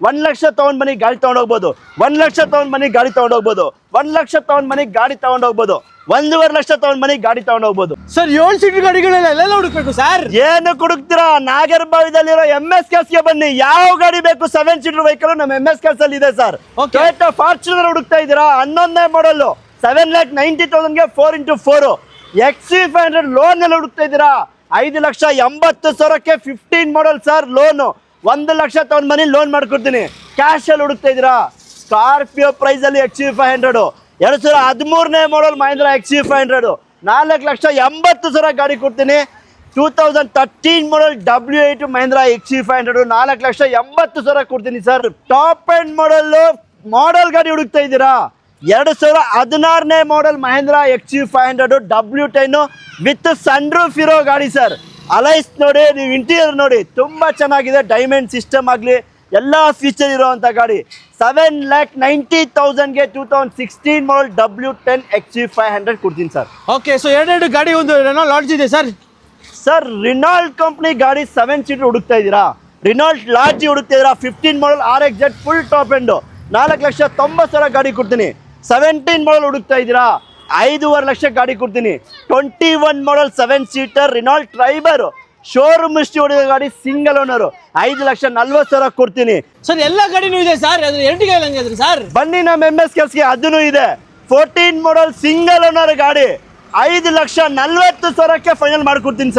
1 ಲಕ್ಷ ತಗೊಂಡ್ ಬನ್ನಿ ಗಾಡಿ ತಗೊಂಡೋಗ್ಬೋದು, 1 ಲಕ್ಷ ತಗೊಂಡ್ ಬನ್ನಿ ಗಾಡಿ ತಗೊಂಡೋಗ್ಬೋದು, 1 ಲಕ್ಷ ತಗೊಂಡ್ ಬನ್ನಿ ಗಾಡಿ ತಗೊಂಡೋಗ್ಬೋದು, 1.5 ಲಕ್ಷ ತಗೊಂಡ್ ಬನ್ನಿ ಗಾಡಿ ತಗೊಂಡೋಗ್ಬೋದು. ಸರ್ 7 ಸೀಟರ್ ಗಾಡಿಗಳೆಲ್ಲ ಎಲ್ಲೆಲ್ಲ ಹುಡುಕ್ಬೇಕು ಸರ್? ಏನು ಕುಡುಕ್ತೀರಾ? ನಾಗರಬಾವಿದಲ್ಲಿರೋ MS ಗೆ ಬನ್ನಿ. ಯಾವ ಗಾಡಿ ಬೇಕು 7 ಸೀಟರ್ ವೆಹಿಕಲ್ ನಮ್ಮ MS ಅಲ್ಲಿ ಇದೆ ಸರ್. ಟೊಯೋಟಾ ಫಾರ್ಚುನರ್ ಹುಡುಕ್ತಾ ಇದ್ದೀರಾ? 11ನೇ ಮಾಡಲ್ 7,90,000ಗೆ 4x4 XC500 ಲೋನ್ ಎಲ್ಲ ಹುಡುಕ್ತಾ ಇದ್ದೀರಾ? 5,80,000ಕ್ಕೆ 15 ಮಾಡಲ್ ಸರ್ ಲೋನು. 1 ಲಕ್ಷ ತಗೊಂಡ್ ಬನ್ನಿ ಲೋನ್ ಮಾಡ್ಕೊಡ್ತೀನಿ. ಕ್ಯಾಶ್ ಅಲ್ಲಿ ಹುಡುಕ್ತಾ ಇದ್ದೀರಾ? ಸ್ಕಾರ್ಪಿಯೋ ಪ್ರೈಸ್ ಅಲ್ಲಿ XC500 2013ನೇ ಮಾಡಲ್ ಮಹೇಂದ್ರ XC500 4,80,000 ಗಾಡಿ ಕೊಡ್ತೀನಿ. 2013 ಮಾಡಲ್ W8 ಮಹೇಂದ್ರ XC500 4,80,000 ಕೊಡ್ತೀನಿ ಸರ್. ಟಾಪ್ ಎಂಡ್ ಮಾಡಲ್ ಗಾಡಿ ಹುಡುಕ್ತಾ ಇದ್ದೀರಾ? 2016ನೇ model Mahindra XC500 W10 with sunroof ಇರೋ ಗಾಡಿ ಸರ್. ಅಲೈಸ್ ನೋಡಿ, ನೀವು ಇಂಟೀರಿಯರ್ ನೋಡಿ, ತುಂಬಾ ಚೆನ್ನಾಗಿದೆ. ಡೈಮಂಡ್ ಸಿಸ್ಟಮ್ ಆಗಲಿ ಎಲ್ಲ ಫೀಚರ್ ಇರೋವಂಥ ಗಾಡಿ. 7,90,000ಗೆ 2016 ಮಾಡಲ್ W10 XC500 ಕೊಡ್ತೀನಿ ಸರ್. ಓಕೆ, ಸೊ ಎರಡು ಗಾಡಿ ಒಂದು ರೆನಾಲ್ಟ್ ಲಾಡ್ಜ್ ಇದೆ ಸರ್. ಸರ್ ರಿನಾಲ್ಟ್ ಕಂಪ್ನಿ ಗಾಡಿ 7 ಸೀಟರ್ ಹುಡುಕ್ತಾ ಇದ್ದೀರಾ? ರಿನಾಲ್ಟ್ ಲಾಡ್ಜ್ ಹುಡುಕ್ತಾ ಇದ್ದೀರಾ? 15 ಮಾಡಲ್ RXZ ಫುಲ್ ಟಾಪ್ ಎಂಡು 4,90,000 ಗಾಡಿ ಕೊಡ್ತೀನಿ. 17 ಮಾಡಲ್ ಹುಡುಕ್ತಾ ಇದ್ದೀರಾ? 5.5 ಲಕ್ಷ ಗಾಡಿ ಕೊಡ್ತೀನಿ. 21 ಮಾಡಲ್ 7 ಸೀಟರ್ ರಿನಾಲ್ಟ್ ಟ್ರೈಬರ್ ಶೋರೂಮ್ ಹಿಸ್ಟ್ರಿ ಹೊಡೆದ ಗಾಡಿ ಸಿಂಗಲ್ ಓನರ್ 5,40,000 ಕೊಡ್ತೀನಿ. ಸರ್ ಎಲ್ಲ ಗಾಡಿನೂ ಇದೆ ಸರ್. ಅದ್ರ ಎರಡಿಗೆ ಹಂಗಿದ್ರಿ ಸರ್? ಬನ್ನಿ ನಮ್ಮ MS ಅದನ್ನು ಇದೆ. 14 ಮಾಡಲ್ ಸಿಂಗಲ್ ಓನರ್ ಗಾಡಿ 5,40,000ಕ್ಕೆ ಫೈನಲ್ ಮಾಡ್ಕೊಡ್ತೀನಿ ಸರ್.